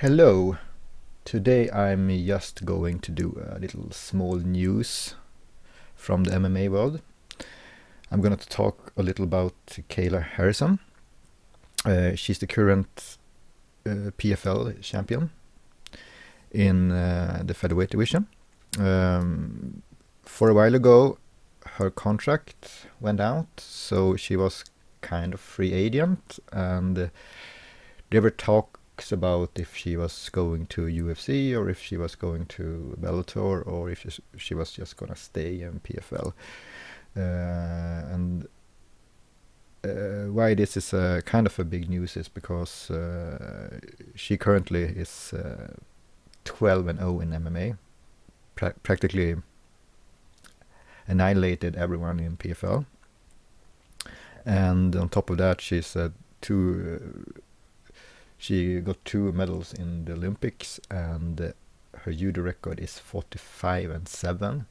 Hello. Today I'm just going to do a little small news from the MMA world. I'm going to talk a little about Kayla Harrison. She's the current PFL champion in the featherweight division. For a while ago, her contract went out, so she was kind of free agent, and there were talks about if she was going to UFC or if she was going to Bellator or if she was just gonna stay in PFL. And why this is kind of a big news is because she currently is 12-0 in MMA, practically annihilated everyone in PFL. And on top of that, she got 2 medals in the Olympics, and her judo record is 45-7.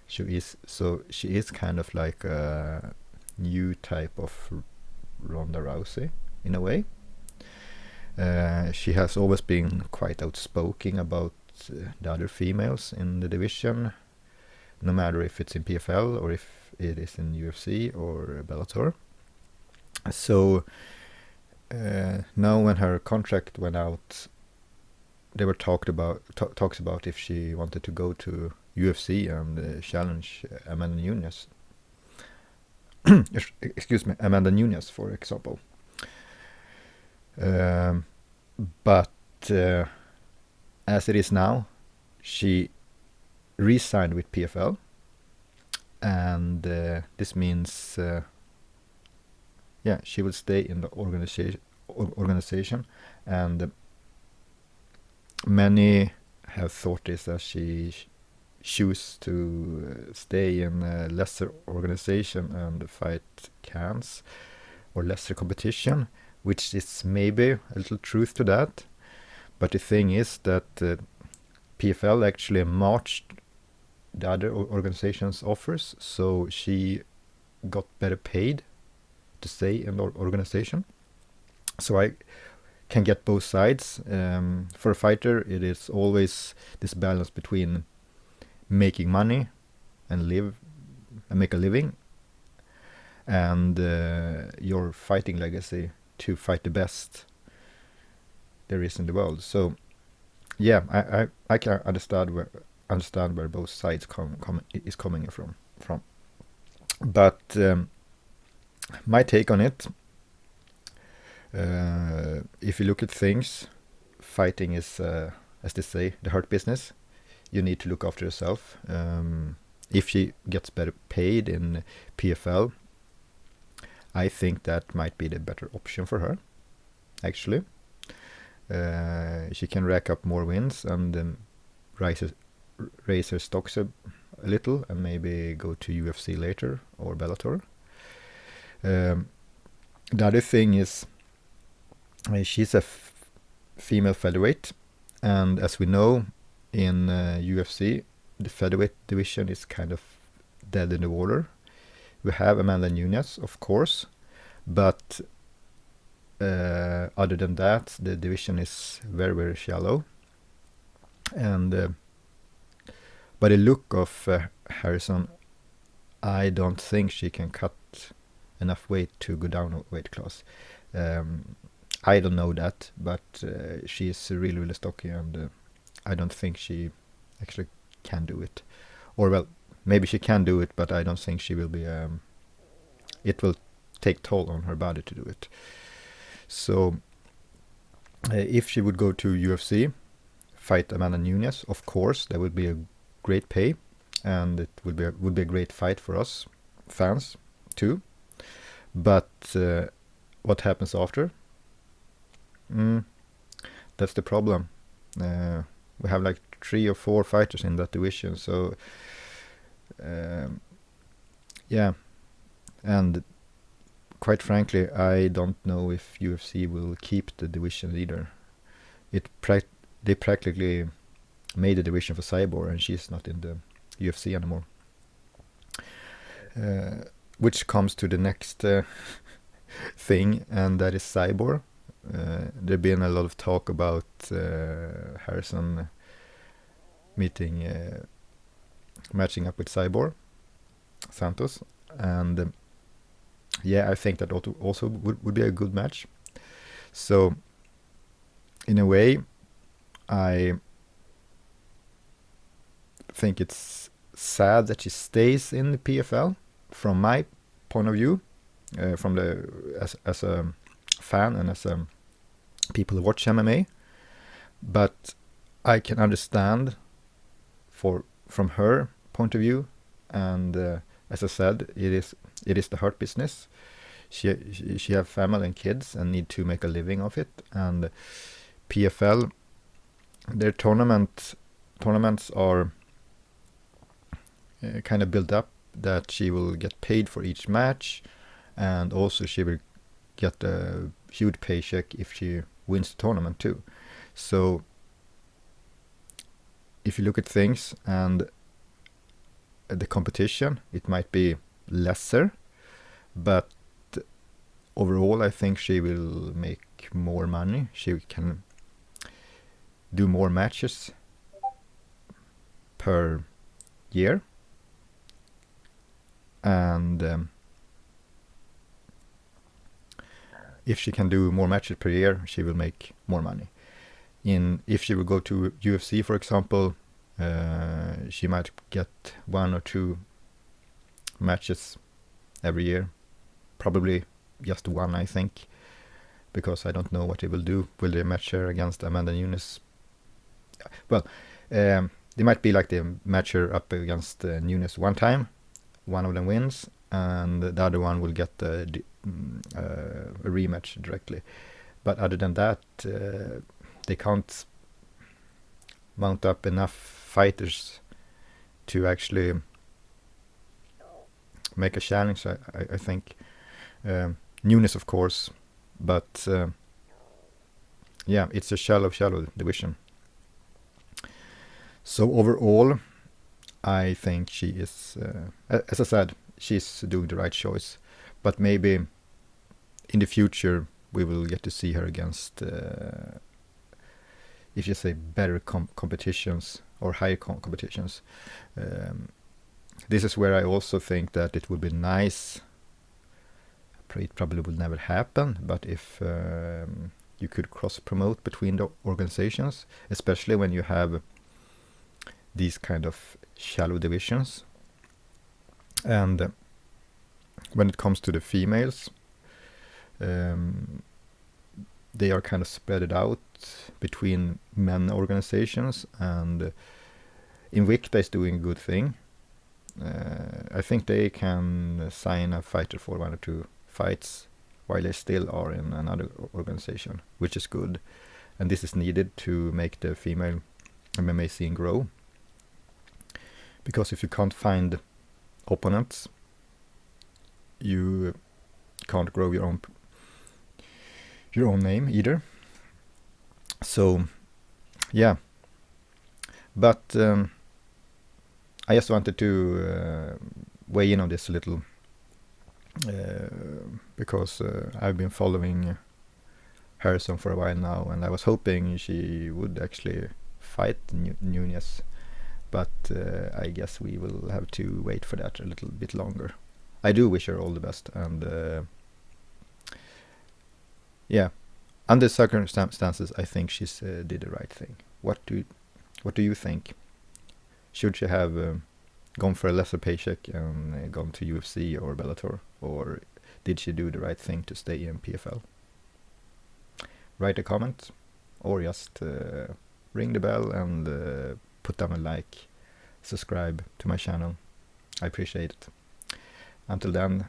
She is kind of like a new type of Ronda Rousey in a way. She has always been quite outspoken about the other females in the division, no matter if it's in PFL or if it is in UFC or Bellator. So now when her contract went out, there were talks about if she wanted to go to UFC and challenge Amanda Nunes. Excuse me, Amanda Nunes, for example. But as it is now, she re-signed with PFL, and this means she will stay in the organization, and many have thought this that she choose to stay in a lesser organization and fight cans or lesser competition, which is maybe a little truth to that. But the thing is that PFL actually matched the other organization's offers, so she got better paid to stay in the organization. So I can get both sides. For a fighter, it is always this balance between making money and make a living, and your fighting legacy to fight the best there is in the world. So yeah, I can understand where both sides is coming from. But my take on it, if you look at things, fighting is, as they say, the hurt business. You need to look after yourself. If she gets better paid in PFL, I think that might be the better option for her, actually. She can rack up more wins and raise her stocks a little and maybe go to UFC later or Bellator. The other thing is she's a female featherweight, and as we know, in UFC, the featherweight division is kind of dead in the water. We have Amanda Nunes, of course, but other than that, the division is very, very shallow. And by the look of Harrison, I don't think she can cut enough weight to go down a weight class. I don't know that, but she is really, really stocky, and I don't think she actually can do it. Or, well, maybe she can do it, but I don't think she will be... it will take toll on her body to do it. So, if she would go to UFC, fight Amanda Nunes, of course, that would be a great pay, and it would be a great fight for us fans, too. But what happens after? That's the problem. We have like 3 or 4 fighters in that division, so yeah. And quite frankly, I don't know if UFC will keep the division either. They practically made the division for Cyborg, and she's not in the UFC anymore. Which comes to the next thing, and that is Cyborg. There's been a lot of talk about Harrison meeting, matching up with Cyborg Santos, and yeah, I think that also would be a good match. So in a way, I think it's sad that she stays in the PFL from my point of view, from the as a fan and as a people who watch MMA. But I can understand from her point of view, and as I said, it is the hurt business. She have family and kids and need to make a living of it. And PFL, their tournaments are kind of built up that she will get paid for each match, and also she will get a huge paycheck if she wins the tournament too. So if you look at things and the competition, it might be lesser, but overall I think she will make more money. She can do more matches per year, and if she can do more matches per year, she will make more money. If she will go to UFC, for example, she might get 1 or 2 matches every year. Probably just 1, I think, because I don't know what they will do. Will they match her against Amanda Nunes? Well, they might be like they match her up against Nunes one time. One of them wins, and the other one will get a rematch directly. But other than that, they can't mount up enough fighters to actually make a challenge, I think. Nunes, of course, but yeah, it's a shallow division. So overall, I think she is, as I said, she's doing the right choice. But maybe in the future we will get to see her against, if you say, better competitions or higher competitions. This is where I also think that it would be nice. It probably will never happen, but if you could cross-promote between the organizations, especially when you have these kind of shallow divisions. And when it comes to the females, they are kind of spread out between men organizations, and Invicta is doing a good thing. I think they can sign a fighter for 1 or 2 fights while they still are in another organization, which is good. And this is needed to make the female MMA scene grow. Because if you can't find opponents, you can't grow your own name either. So yeah, but I just wanted to weigh in on this a little, because I've been following Harrison for a while now, and I was hoping she would actually fight Nunes, but I guess we will have to wait for that a little bit longer. I do wish her all the best, and yeah, under circumstances, I think she's did the right thing. What do you think? Should she have gone for a lesser paycheck and gone to UFC or Bellator, or did she do the right thing to stay in PFL? Write a comment, or just ring the bell and put down a like, subscribe to my channel. I appreciate it. Until then,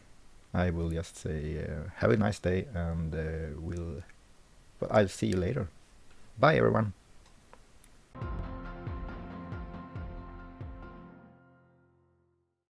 I will just say have a nice day, and I'll see you later. Bye everyone.